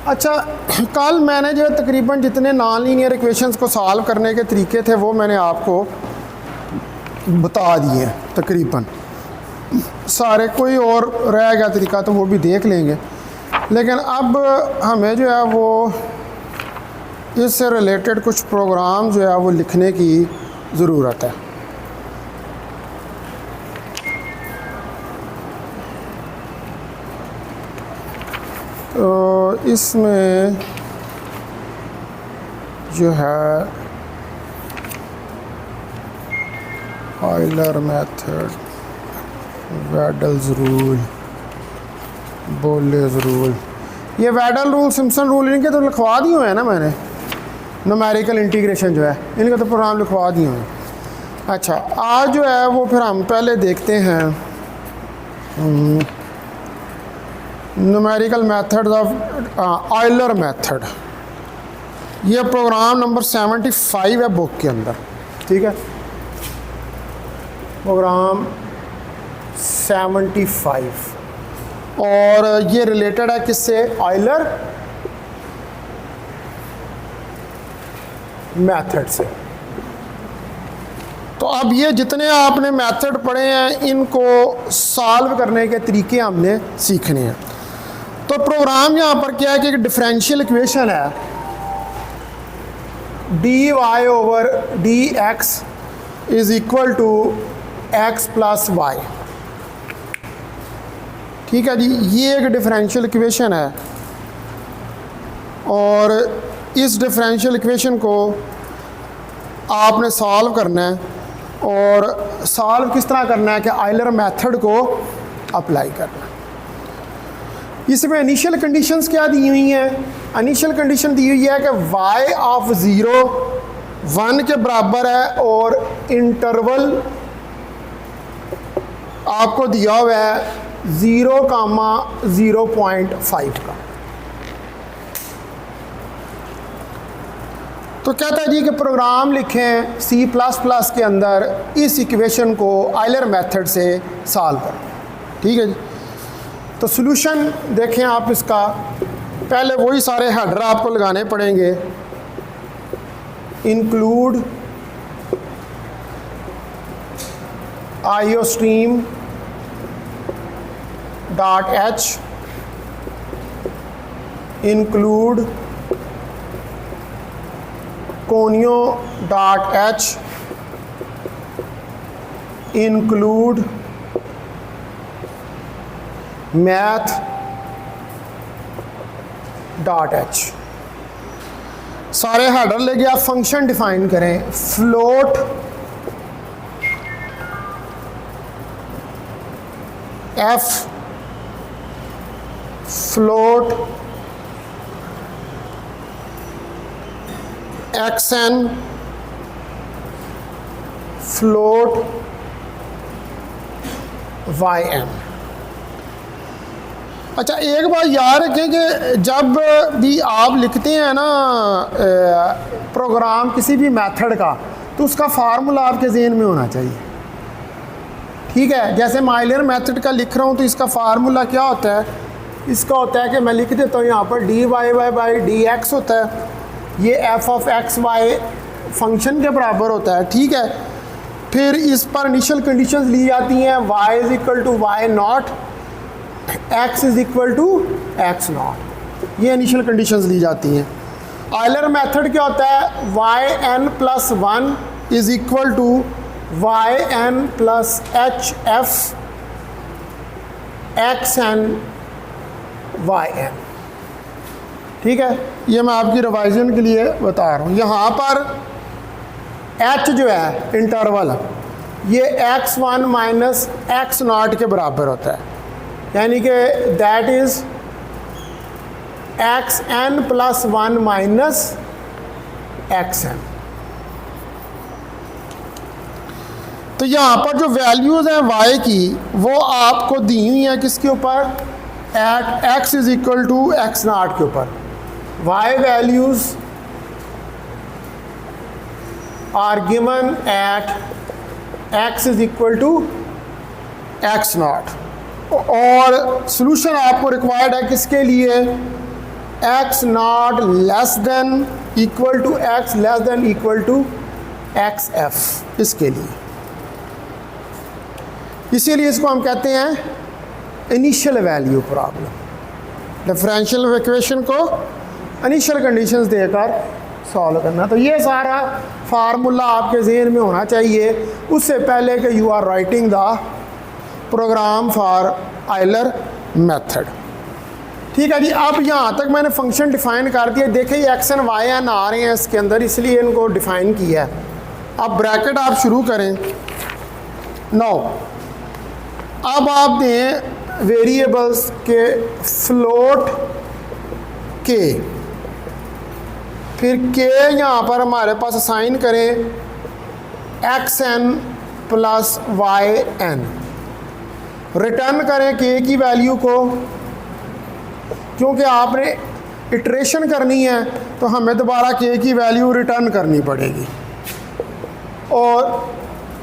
अच्छा, कल मैंने जो तकरीबन जितने नॉन लीनियर इक्वेशंस को सॉल्व करने के तरीके थे वो मैंने आपको बता दिए हैं तकरीबन सारे। कोई और रह गया तरीका तो वो भी देख लेंगे, लेकिन अब हमें जो है वो इससे रिलेटेड कुछ प्रोग्राम जो है वो लिखने की ज़रूरत है। तो इसमें जो है Euler method, Weddle's rule, Boole's rule, ये वेडल रूल, सिम्पसन रूल, इनके तो लिखवा दिए हुए हैं ना मैंने। न्यूमेरिकल इंटीग्रेशन जो है इनके तो प्रोग्राम लिखवा दिए हुए हैं। अच्छा, आज जो है वो फिर हम पहले देखते हैं numerical methods of Euler method. ये प्रोग्राम नंबर 75 है बुक के अंदर, ठीक है, प्रोग्राम 75, और ये रिलेटेड है किससे? ऑयलर मेथड से। तो अब ये जितने आपने मेथड पढ़े हैं इनको सॉल्व करने के तरीके हमने सीखने हैं। तो प्रोग्राम यहाँ पर क्या है कि एक डिफरेंशियल इक्वेशन है, d y over d x is equal to x plus y. ठीक है जी, ये एक डिफरेंशियल इक्वेशन है और इस डिफरेंशियल इक्वेशन को आपने सॉल्व करना है। और सॉल्व किस तरह करना है कि ऑयलर मेथड को अप्लाई करना है। इसमें इनिशियल कंडीशंस क्या दी हुई हैं? इनिशियल कंडीशन दी हुई है कि y ऑफ 0 1 के बराबर है और इंटरवल आपको दिया हुआ है 0,05 का। तो कहता है जी कि प्रोग्राम लिखें C++ के अंदर इस इक्वेशन को ऑयलर मेथड से सॉल्व करें। ठीक है जी, तो सॉल्यूशन देखें आप इसका। पहले वही सारे हेडर आपको लगाने पड़ेंगे। Include iostream dot h, include conio dot h, include math dot h. सारे हेडर लेके आप फंक्शन डिफाइन करें। Float f, float x n, float y n. अच्छा, एक बात याद रखें कि जब भी आप लिखते हैं ना प्रोग्राम किसी भी मेथड का, तो उसका फार्मूला आपके जहन में होना चाहिए। ठीक है, जैसे मैं ऑयलर मेथड का लिख रहा हूँ तो इसका फार्मूला क्या होता है? इसका होता है कि मैं लिख देता हूँ यहाँ पर d y y by d x होता है, ये f of x y function के बराबर होता है। ठीक है, फिर इस पर इनिशियल कंडीशंस ली जाती हैं, y is equal to y not, x is equal to x not, ये इनिशियल कंडीशंस ली जाती हैं। ऑयलर मेथड क्या होता है? Y N plus 1 is equal to y N plus h f x n y n. ठीक है, ये मैं आपकी रिवाइजन के लिए बता रहा हूँ। यहाँ पर h जो है इंटरवल, ये x1 माइनस एक्स नॉट के बराबर होता है, यानी कि that is x n plus 1 minus x n. तो यहाँ पर जो वैल्यूज़ हैं y की वो आपको दी हुई हैं किसके ऊपर? At x is equal to x not के ऊपर। y values are given at x is equal to x not. और सॉल्यूशन आपको रिक्वायर्ड है किसके लिए? X not less than equal to x less than equal to x f, इसके लिए। इसीलिए इसको हम कहते हैं initial value problem. Differential equation को इनिशियल कंडीशंस देकर सॉल्व करना। तो ये सारा फार्मूला आपके जहन में होना चाहिए उससे पहले कि you are writing the program for Euler method. ठीक है जी। अब यहाँ तक मैंने फंक्शन डिफाइन कर दिया। देखिए ये एक्स एंड वाई एन आ रहे हैं इसके अंदर, इसलिए इनको डिफाइन किया है। अब ब्रैकेट आप शुरू करें। नो, अब आप दें वेरिएबल्स के फ्लोट के, फिर के यहाँ पर हमारे पास असाइन करें x n plus y n, return करें के की वैल्यू को, क्योंकि आपने इटरेशन करनी है तो हमें दोबारा के की वैल्यू रिटर्न करनी पड़ेगी, और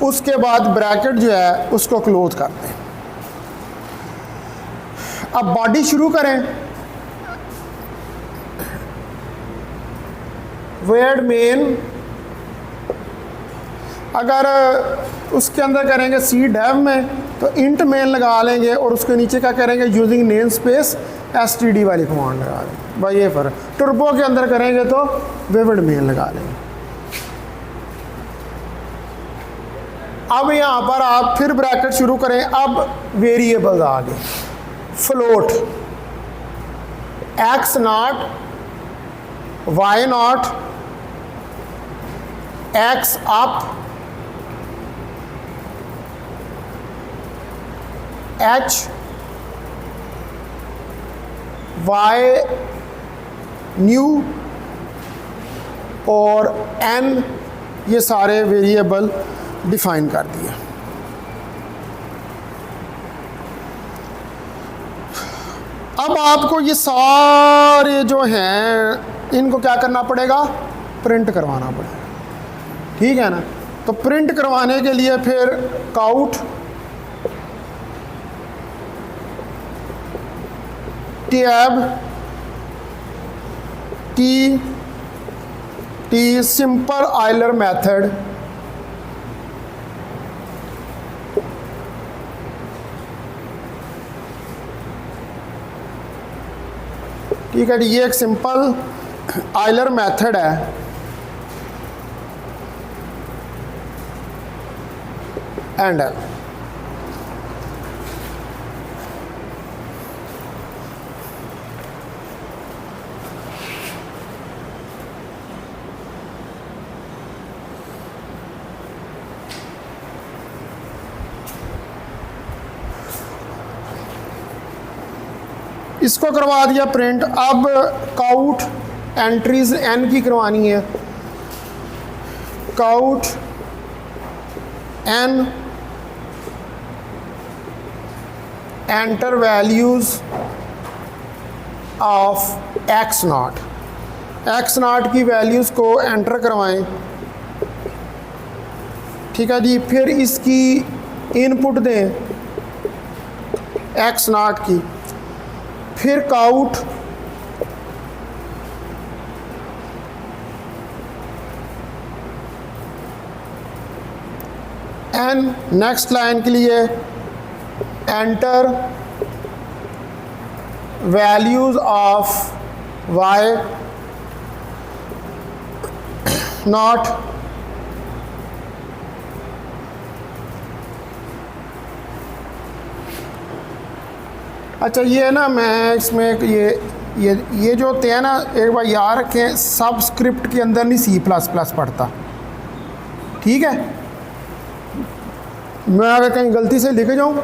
उसके बाद ब्रैकेट जो है उसको क्लोज कर दें। अब बॉडी शुरू करें। वर्ड मेन, अगर उसके अंदर करेंगे सी डेव में तो इंट मेन लगा लेंगे, और उसके नीचे क्या करेंगे यूजिंग नेम स्पेस std वाली कमांड लगा लेंगे। भाई ये फर्क। टर्बो के अंदर करेंगे तो विविड मेन लगा लेंगे। अब यहाँ पर आप फिर ब्रैकेट शुरू करें। अब वेरिएबल्स आ गए। Float x not, y not, x up, h, y new और एन, ये सारे वेरिएबल डिफाइन कर दिए। अब आपको ये सारे जो हैं इनको क्या करना पड़ेगा, प्रिंट करवाना पड़ेगा। ठीक है ना। तो प्रिंट करवाने के लिए फिर cout tab T T simple Euler method, ठीक है। ये एक सिंपल आयलर मेथड है। एंड इसको करवा दिया प्रिंट। अब काउट एंट्रीज एन की करवानी है। Cout n enter values of x not, x not की वैल्यूज़ को एंटर करवाएं। ठीक है जी। फिर इसकी इनपुट दें एक्स नॉट की। फिर काउट एन, नेक्स्ट लाइन के लिए enter values of y not, अच्छा ये ना मैं इसमें ये जो होते हैं ना, एक बार याद रखें, सब स्क्रिप्ट के अंदर नहीं सी प्लस प्लस पढ़ता। ठीक है। मैं अगर कहीं गलती से लिख जाऊँ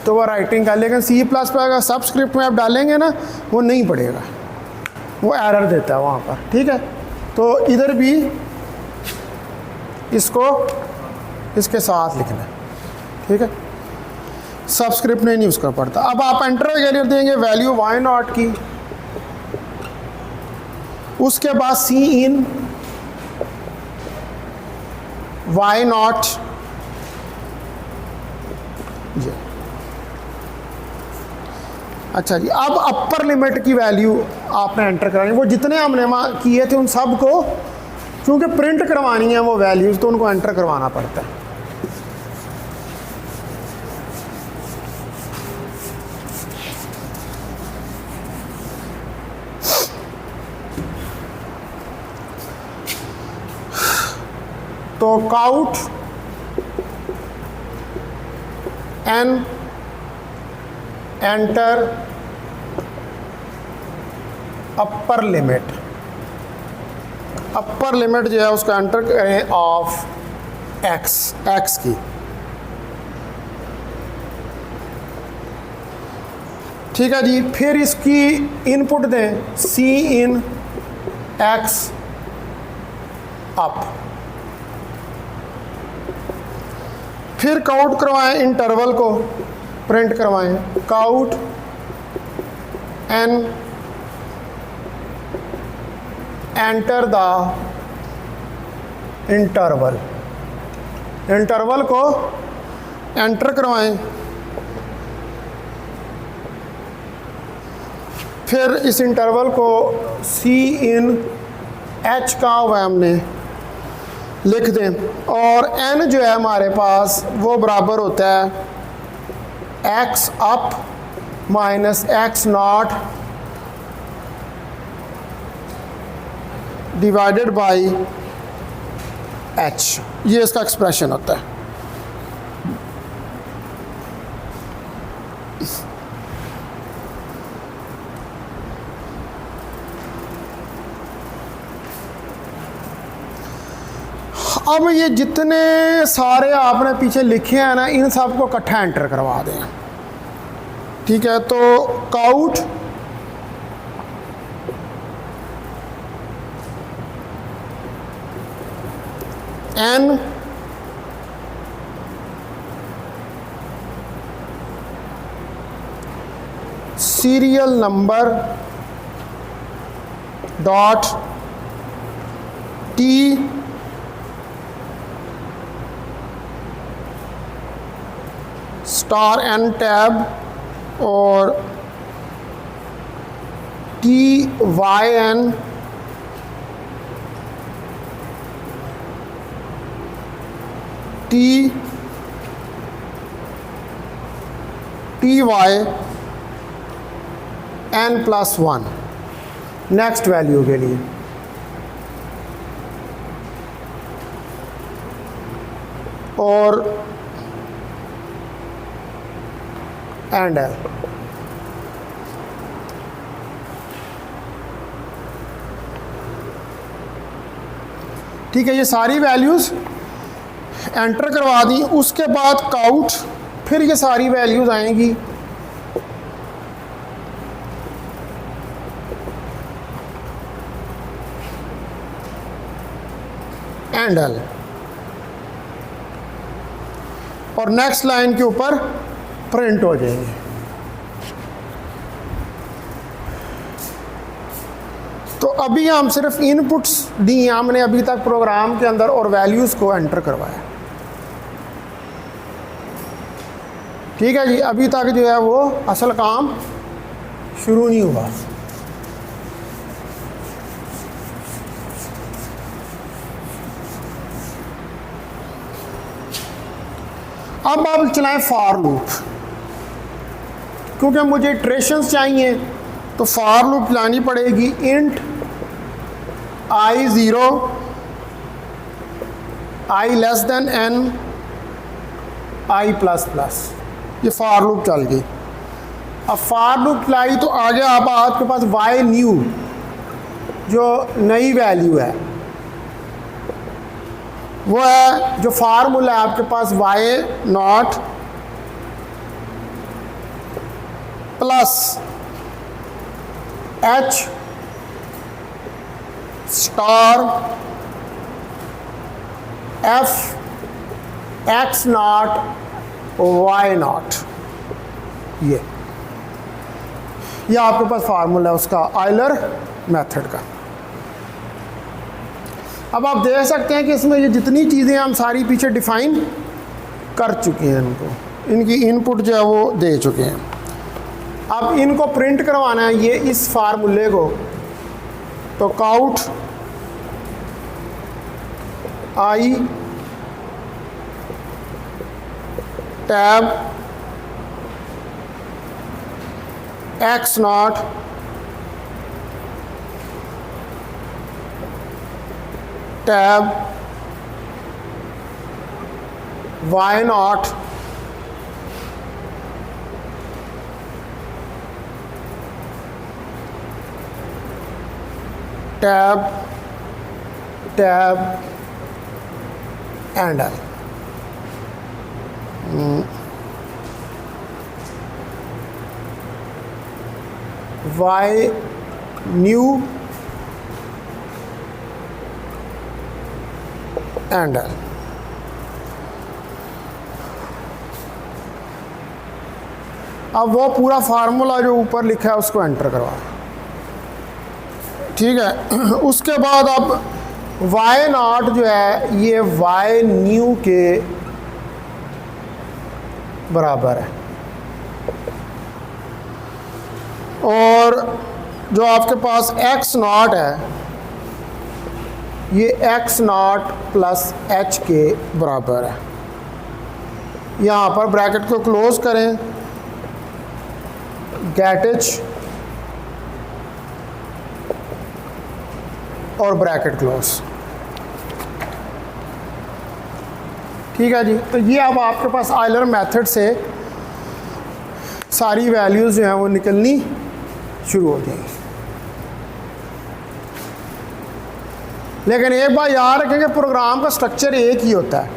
तो वह राइटिंग कर, लेकिन सी प्लस पर अगर सब स्क्रिप्ट में आप डालेंगे ना वो नहीं पड़ेगा, वो एरर देता है वहाँ पर। ठीक है। तो इधर भी इसको इसके साथ लिखना है। ठीक है। सबस्क्रिप्ट नहीं उसका पड़ता। अब आप एंटर वगैरह देंगे वैल्यू वाई नॉट की, उसके बाद सी इन वाई नॉट, अच्छा जी, अब अपर लिमिट की वैल्यू आपने एंटर करानी, वो जितने हमने किए थे उन सब को क्योंकि प्रिंट करवानी है वो वैल्यूज़, तो उनको एंटर करवाना पड़ता है। तो cout n enter upper limit, upper limit जो है उसका एंटर करें ऑफ एक्स, एक्स की। ठीक है जी, फिर इसकी इनपुट दें सी इन एक्स अप, फिर काउट करवाएं इंटरवल को, प्रिंट करवाएं cout n enter the interval, interval को एंटर करवाएं, फिर इस इंटरवल को सी इन एच का हुआ हमने लिख दें, और n जो है हमारे पास वो बराबर होता है x up minus X naught divided by h, ये इसका एक्सप्रेशन होता है। अब ये जितने सारे आपने पीछे लिखे हैं ना, इन सब को इकट्ठा एंटर करवा दें। ठीक है, तो cout N serial number dot T star N tab और T Y N T Y N plus 1 next value के लिए। और एंड एल। ठीक है, ये सारी वैल्यूज़ एंटर करवा दी। उसके बाद काउट, फिर ये सारी वैल्यूज़ आएंगी एंड एल, और नेक्स्ट लाइन के ऊपर प्रिंट हो जाएंगे। तो अभी हम सिर्फ इनपुट्स दी हमने अभी तक प्रोग्राम के अंदर और वैल्यूज़ को एंटर करवाया। ठीक है जी, अभी तक जो है वो असल काम शुरू नहीं हुआ। अब आप चलाएं फॉर लूप, क्योंकि मुझे इटरेशंस चाहिए तो फॉर लूप लानी पड़ेगी। Int I 0 i less then n I plus plus, ये फॉर लूप चल गई। अब फॉर लूप चलाई तो आगे आपके पास y न्यू जो नई वैल्यू है वो है, जो फार्मूला है आपके पास y not plus h star f x not y not, ये आपके पास फार्मूला है उसका आयलर मेथड का। अब आप देख सकते हैं कि इसमें ये जितनी चीज़ें हम सारी पीछे डिफाइन कर चुके हैं, इनको इनकी इनपुट जो है वो दे चुके हैं। अब इनको प्रिंट करवाना है ये इस फार्मूले को, तो cout i tab x not tab y not tab tab end i. Y new end i. अब वो पूरा फार्मूला जो ऊपर लिखा है उसको एंटर करवा, ठीक है। उसके बाद अब वाई नॉट जो है ये वाई न्यू के बराबर है, और जो आपके पास एक्स नॉट है ये एक्स नॉट प्लस एच के बराबर है। यहाँ पर ब्रैकेट को क्लोज करें, गेट एच और ब्रैकेट क्लोज, ठीक है जी। तो ये अब आपके पास आयलर मेथड से सारी वैल्यूज़ जो हैं वो निकलनी शुरू हो जाएंगी। लेकिन एक बात याद रखें कि प्रोग्राम का स्ट्रक्चर एक ही होता है,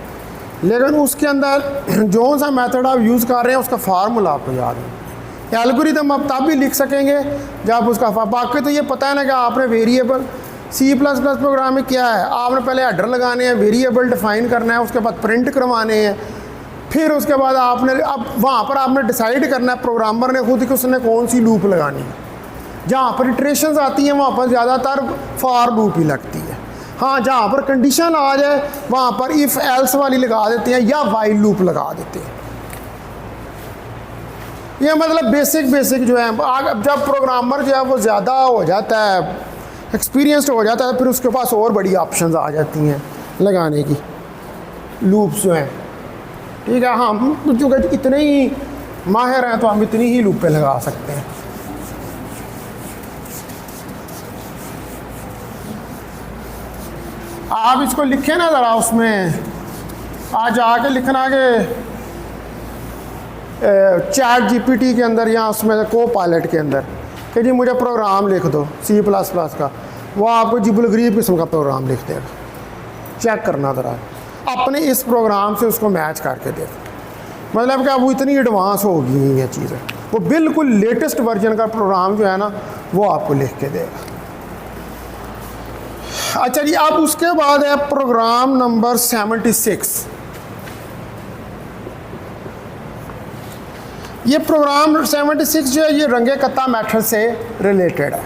लेकिन उसके अंदर जो सा मेथड आप यूज़ कर रहे हैं उसका फार्मूला आपको याद है। एल्गोरिथम आप तब भी लिख सकेंगे जब उसका बाकी तो ये पता है ना कि आपने वेरिएबल C++ प्रोग्राम में क्या है, आपने पहले हेडर लगाने हैं, वेरिएबल डिफाइन करना है, उसके बाद प्रिंट करवाने हैं, फिर उसके बाद आपने अब वहाँ पर आपने डिसाइड करना है प्रोग्रामर ने खुद कि उसने कौन सी लूप लगानी है। जहाँ पर इटरेशंस आती हैं वहाँ पर ज़्यादातर फॉर लूप ही लगती है। हाँ, जहाँ पर कंडीशन आ जाए वहाँ पर इफ़ एल्स वाली लगा देते हैं या वाइल लूप लगा देते हैं। ये मतलब बेसिक जो है। जब प्रोग्रामर जो है वो ज़्यादा हो जाता है, एक्सपीरियंस्ड हो जाता है, फिर उसके पास और बड़ी ऑप्शंस आ जाती हैं लगाने की, लूप्स जो हैं, ठीक है। हम चूँकि इतने ही माहिर हैं तो हम इतनी ही लूपें लगा सकते हैं। आप इसको लिखें ना ज़रा, उसमें आज आके लिखना कि चैट जीपीटी के अंदर या उसमें को पायलट के अंदर कि जी मुझे प्रोग्राम लिख दो C++ का, वो आपको जिबलगरीब किस्म का प्रोग्राम लिख देगा। चेक करना ज़रा, अपने इस प्रोग्राम से उसको मैच करके देख, मतलब कि वो इतनी एडवांस हो गई हैं ये चीज़ें, वो बिल्कुल लेटेस्ट वर्जन का प्रोग्राम जो है ना वो आपको लिख के देगा। अच्छा जी, अब उसके बाद है प्रोग्राम नंबर 76। ये प्रोग्राम 76 जो है ये रंगे कत्ता मेथड से रिलेटेड है।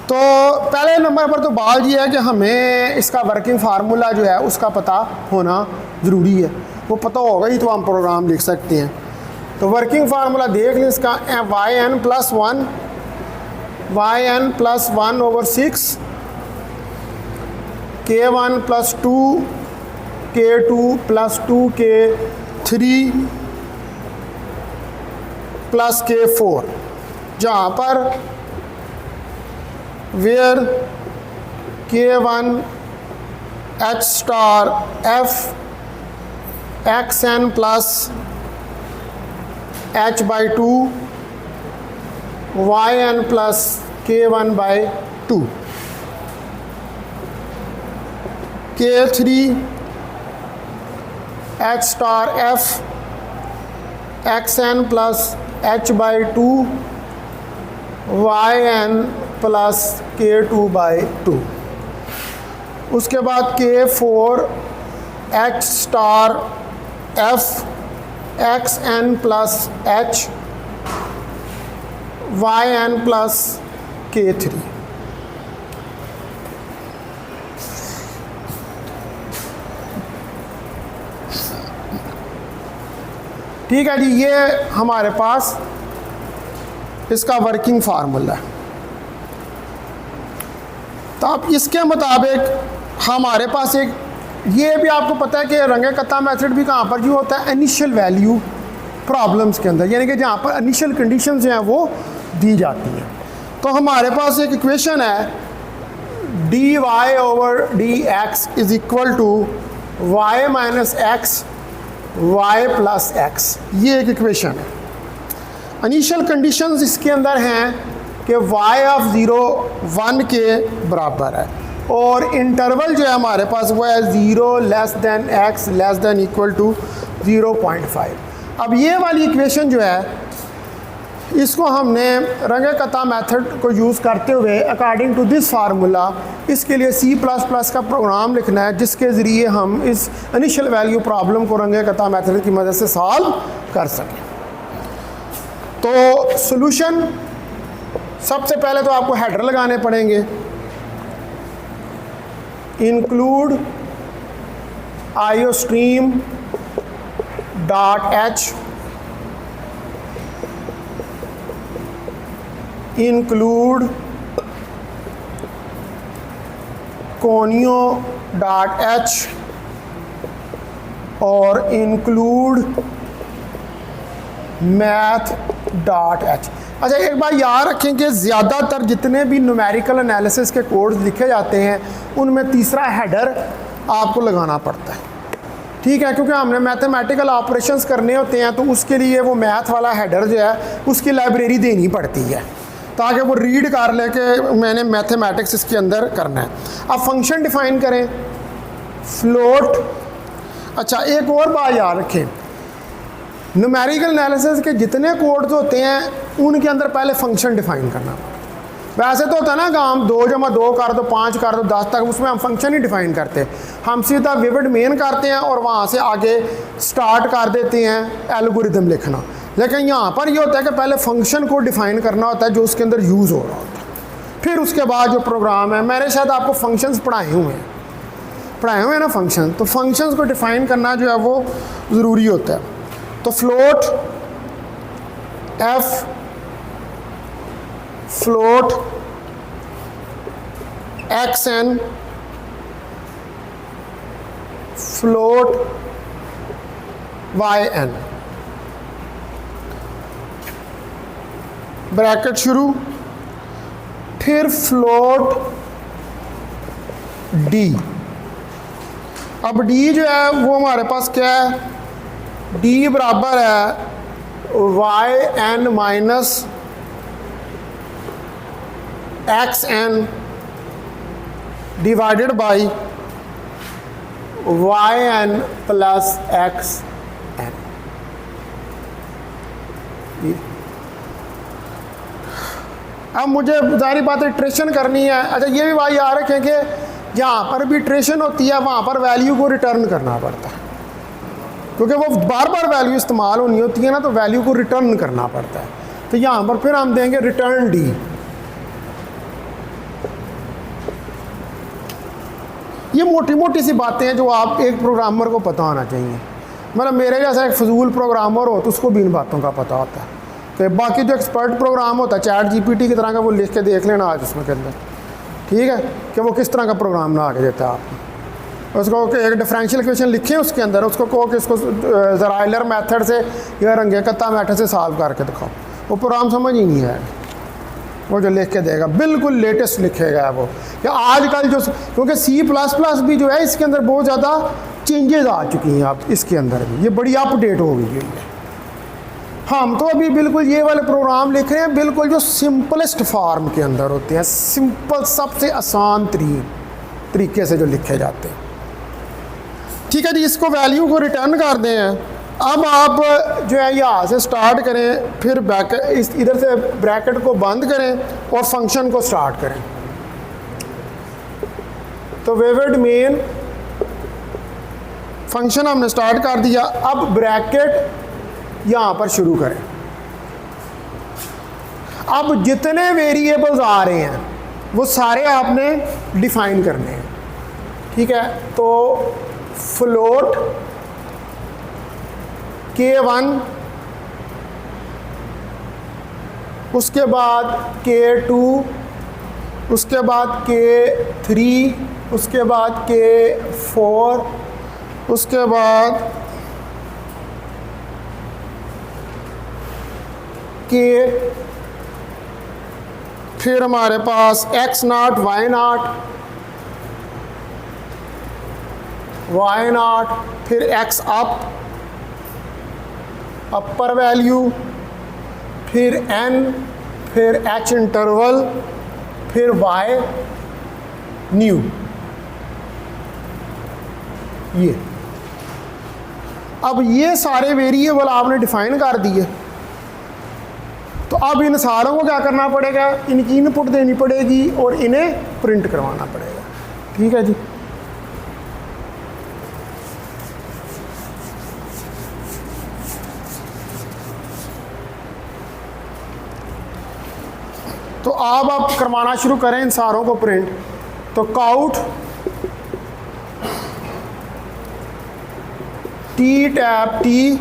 तो पहले नंबर पर तो बात ये है कि हमें इसका वर्किंग फार्मूला जो है उसका पता होना ज़रूरी है। वो पता होगा ही तो हम प्रोग्राम लिख सकते हैं। तो वर्किंग फार्मूला देख लें इसका, yn + 1/6 k1 + 2 k2 + 2 k3 + k4, जहाँ पर where k1 h star f xn plus h by 2 yn plus k1 by 2 k3 h star f xn plus h by 2 yn plus k2 by 2। उसके बाद k4 h star f xn plus h yn plus k3। ठीक है जी, ये हमारे पास इसका working formula है। तो अब इसके मुताबिक हमारे पास एक, ये भी आपको पता है कि रंगे कत्ता मेथड भी कहाँ पर यूज होता है, इनिशियल वैल्यू प्रॉब्लम्स के अंदर, यानी कि जहाँ पर इनिशियल कंडीशंस जो हैं वो दी जाती हैं। तो हमारे पास एक इक्वेशन है dy over dx is equal to y minus x y plus x, ये एक इक्वेशन है। इनिशियल कंडीशंस इसके अंदर हैं कि y ऑफ 0 1 के बराबर है और इंटरवल जो है हमारे पास वो है 0 less than x less than equal to 0.5। अब ये वाली इक्वेशन जो है इसको हमने रंगे कत्ता मेथड को यूज़ करते हुए अकॉर्डिंग टू दिस फार्मूला इसके लिए C++ का प्रोग्राम लिखना है जिसके ज़रिए हम इस इनिशियल वैल्यू प्रॉब्लम को रंगे कत्ता मेथड की मदद से सॉल्व कर सकें। तो सॉल्यूशन, सबसे पहले तो आपको हेडर लगाने पड़ेंगे, include iostream dot h include conio dot h और इंक्लूड मैथ डॉट h। अच्छा, एक बार याद रखें कि ज़्यादातर जितने भी न्यूमेरिकल एनालिसिस के कोड्स लिखे जाते हैं उनमें तीसरा हेडर आपको लगाना पड़ता है, ठीक है, क्योंकि हमने मैथमेटिकल ऑपरेशंस करने होते हैं तो उसके लिए वो मैथ वाला हेडर जो है उसकी लाइब्रेरी देनी पड़ती है ताकि वो रीड कर ले कि मैंने मैथमेटिक्स इसके अंदर करना है। अब फंक्शन डिफाइन करें, फ्लोट। अच्छा, एक और बात याद रखें, न्यूमेरिकल एनालिसिस के जितने कोड्स होते हैं उनके अंदर पहले फंक्शन डिफाइन करना। वैसे तो होता है ना कि हम 2 + 2 कर दो, 5 कर दो, 10 तक, उसमें हम फंक्शन ही डिफाइन करते हैं। हम सीधा विविड मेन करते हैं और वहाँ से आगे स्टार्ट कर देते हैं एल्गोरिदम लिखना। लेकिन यहाँ पर ये होता है कि पहले फंक्शन को डिफाइन करना होता है जो उसके अंदर यूज़ हो रहा होता है, फिर उसके बाद जो प्रोग्राम है, मैंने शायद आपको फंक्शंस पढ़ाए हुए हैं ना फंक्शन, तो फंक्शंस को डिफाइन करना जो है वो ज़रूरी होता है। तो float f float xn float yn, bracket शुरू, फिर फ्लोट d। अब d जो है वो हमारे पास क्या है, d बराबर है yn minus xn divided by yn plus xn। अब मुझे जारी बात है इटरेशन करनी है। अच्छा, ये भी बात याद रखें कि जहाँ पर भी इटरेशन होती है वहाँ पर वैल्यू को रिटर्न करना पड़ता है, क्योंकि वो बार बार वैल्यू इस्तेमाल होनी होती है ना, तो वैल्यू को रिटर्न करना पड़ता है। तो यहाँ पर फिर हम देंगे रिटर्न डी। ये मोटी मोटी सी बातें हैं जो आप एक प्रोग्रामर को पता होना चाहिए। मतलब मेरे जैसा एक फजूल प्रोग्रामर हो तो उसको भी इन बातों का पता होता है। तो बाकी जो एक्सपर्ट प्रोग्राम होता है चैट जीपीटी की तरह का, वो लिख के देख लेना आज उसमें के अंदर, ठीक है, कि वो किस तरह का प्रोग्राम बना के देता है आपको। उसको एक डिफरेंशियल इक्वेशन लिखें उसके अंदर, उसको कहो कि इसको ज़रा आयलर मेथड से या रंगे कत्ता मेथड से सॉल्व करके दिखाओ, वो प्रोग्राम समझ ही नहीं है। वो जो लिख के देगा बिल्कुल लेटेस्ट लिखेगा वो, कि आजकल जो, क्योंकि C++ भी जो है इसके अंदर बहुत ज़्यादा चेंजेस आ चुकी हैं। आप इसके अंदर भी ये बड़ी अपडेट हो गई है। हम तो अभी बिल्कुल ये वाले प्रोग्राम लिख रहे हैं बिल्कुल जो सिंपलेस्ट फॉर्म के अंदर होते हैं, सिंपल, सबसे आसान तरीके से जो लिखे जाते हैं, ठीक है जी। इसको वैल्यू को रिटर्न कर दें हैं। अब आप जो है यहाँ से स्टार्ट करें, फिर ब्रैकेट इधर से ब्रैकेट को बंद करें और फंक्शन को स्टार्ट करें। तो विविड मेन फंक्शन हमने स्टार्ट कर दिया। अब ब्रैकेट यहाँ पर शुरू करें। अब जितने वेरिएबल्स आ रहे हैं वो सारे आपने डिफाइन करने हैं, ठीक है। तो फ्लोट K1, उसके बाद K2, उसके बाद K3, उसके बाद K4, उसके बाद K, फिर हमारे पास X0, Y0, फिर X अप, अपर वैल्यू, फिर N, फिर H इंटरवल, फिर Y न्यू। ये अब ये सारे वेरिएबल आपने डिफाइन कर दिए। तो अब इन सारों को क्या करना पड़ेगा, इनकी इनपुट देनी पड़ेगी और इन्हें प्रिंट करवाना पड़ेगा, ठीक है जी। तो आप करवाना शुरू करें इन सारों को प्रिंट। तो काउट टी टैप टी,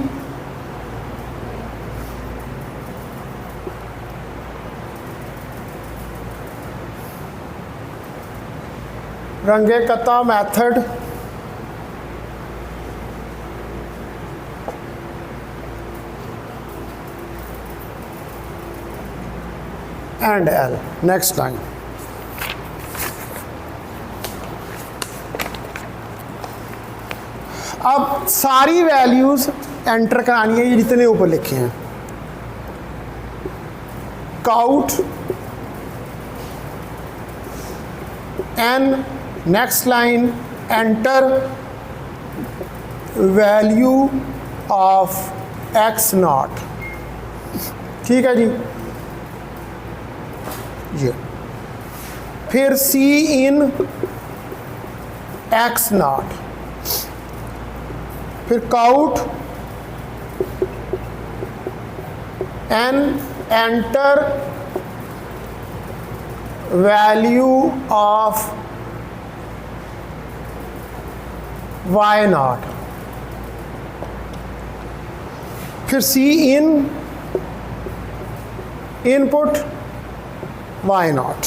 रंगे कता method, and L. Next line. अब सारी वैल्यूज एंटर करानी है, ये जितने ऊपर लिखे हैं। Cout n, next line, enter value of x not, ठीक है जी। ये फिर सी इन एक्स नॉट, फिर cout n, enter value of y not, फिर cin input y not.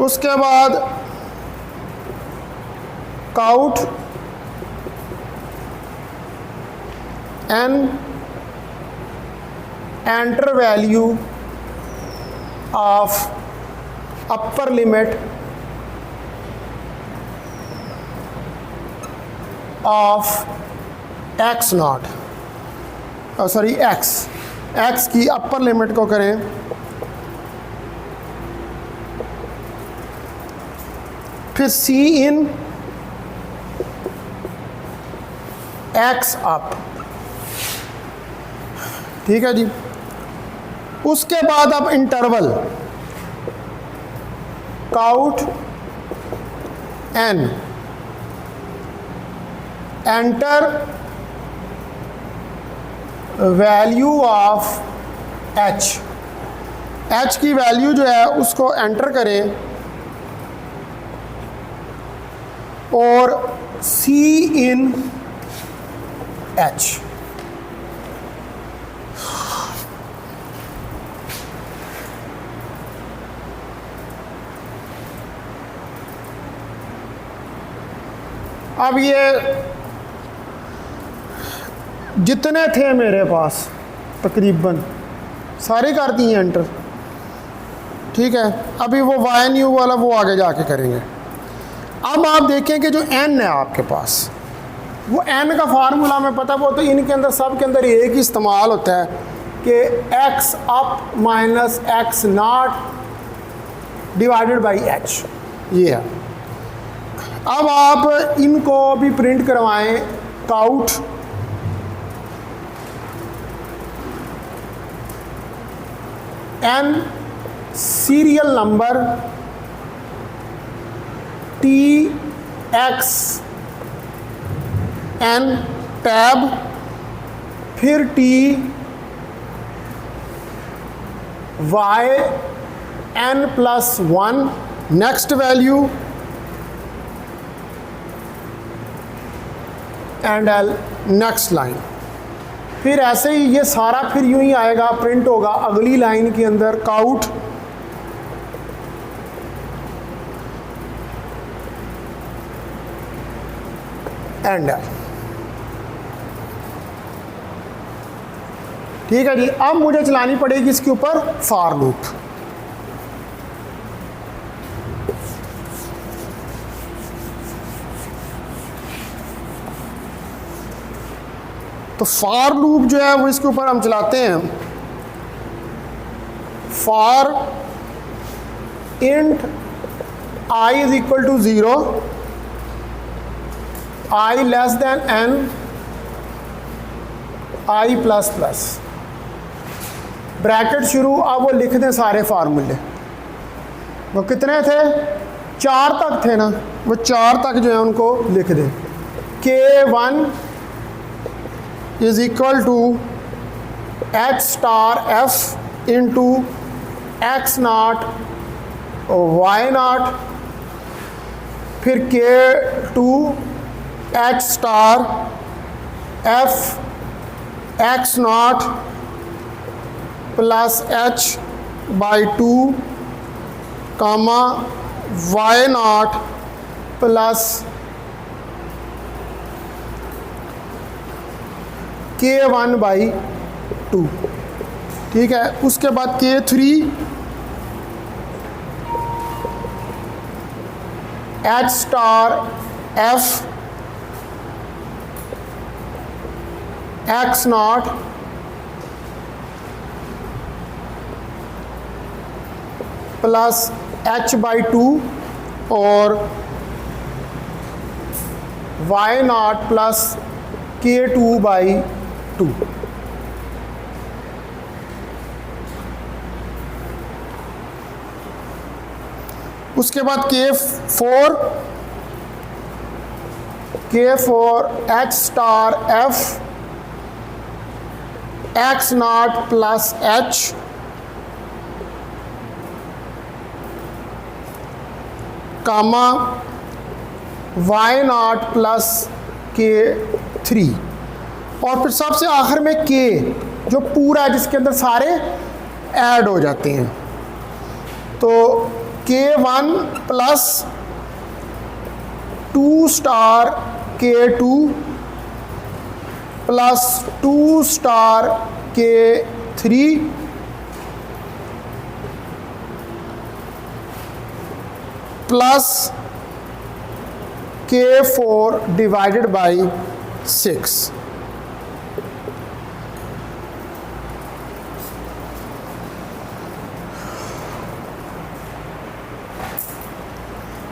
उसके बाद cout n, enter value of upper limit of x not, sorry x की अपर लिमिट को करें फिर सी इन एक्स अप, ठीक है जी। उसके बाद अब interval cout n, enter value of h की वैल्यू जो है उसको एंटर करें और सी इन एच। अब ये जितने थे मेरे पास तकरीबन सारे कर दिए एंटर, ठीक है। अभी वो वाई न्यू वाला वो आगे जाके करेंगे। अब आप देखें कि जो एन है आपके पास, वो एन का फार्मूला में पता, वो तो इनके अंदर सब के अंदर एक ही इस्तेमाल होता है कि X up minus X naught divided by H, ये है। अब आप इनको भी प्रिंट करवाएं। Cout N serial number T X N tab, फिर T Y N plus one, next value end L next line. फिर ऐसे ही ये सारा फिर यूं ही आएगा, प्रिंट होगा अगली लाइन के अंदर, काउट एंड एल। ठीक है जी। अब मुझे चलानी पड़ेगी इसके ऊपर फॉर लूप। तो फॉर लूप जो है वो इसके ऊपर हम चलाते हैं। For int i is equal to 0, i less than n, i plus plus, bracket शुरू। अब वो लिख दें सारे फार्मूले। वो कितने थे? 4 तक थे ना, वो 4 तक जो है उनको लिख दें। K1 is equal to H star F into X not Y not, फिर K2 H star F X not plus H by 2 comma Y not plus K1 by 2। ठीक है। उसके बाद K3 H star F X not plus H by 2 और Y not plus K2 by 2। उसके बाद K4 H star F X not plus H comma Y not plus K3। और फिर सबसे आखिर में K जो पूरा है जिसके अंदर सारे ऐड हो जाते हैं। तो K1 plus 2 star K2 plus 2 star K3 plus K4 divided by 6।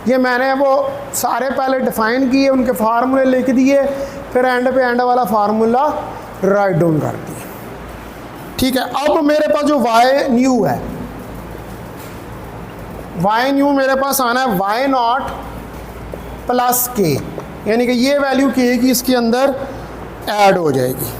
ये मैंने वो सारे पहले डिफाइन किए, उनके फार्मूले लिख दिए, फिर एंड पे एंड वाला फार्मूला राइट डाउन कर दिए। ठीक है। अब मेरे पास जो वाई न्यू है, वाई न्यू मेरे पास आना है वाई नॉट प्लस के, यानी कि ये वैल्यू के की इसके अंदर ऐड हो जाएगी।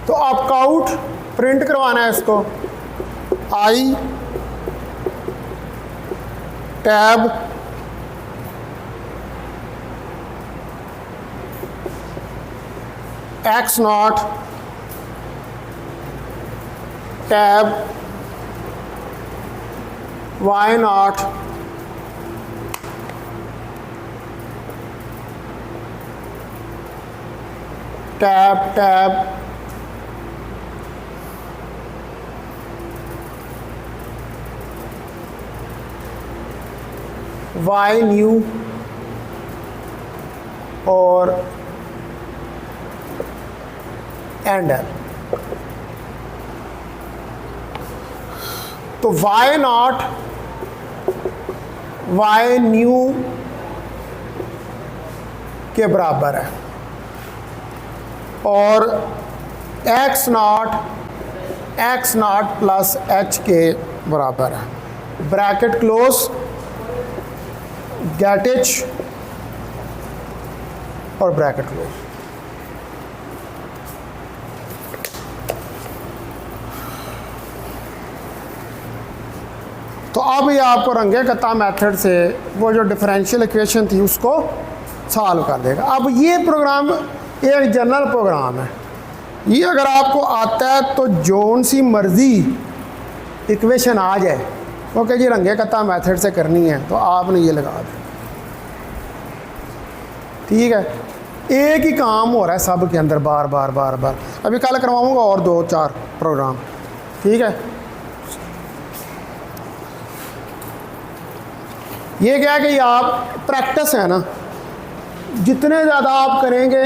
तो आपका आउट प्रिंट करवाना है इसको, I tab X naught tab Y naught tab tab Y new और एंड एल। तो Y नॉट Y न्यू के बराबर है और X naught x naught plus H के बराबर है, ब्रैकेट क्लोज, गेट एच और ब्रैकेट क्लोज। तो अब ये आपको रंगे कत्ता मेथड से वो जो डिफरेंशियल इक्वेशन थी उसको सॉल्व कर देगा। अब ये प्रोग्राम एक जनरल प्रोग्राम है, ये अगर आपको आता है तो जोन सी मर्जी इक्वेशन आ जाए, ओके जी रंगे कत्ता मेथड से करनी है तो आपने ये लगा दें, ठीक है। एक ही काम हो रहा है सब के अंदर बार बार बार बार। अभी कल करवाऊंगा और 2-4 प्रोग्राम, ठीक है। ये क्या है कि आप प्रैक्टिस है ना, जितने ज़्यादा आप करेंगे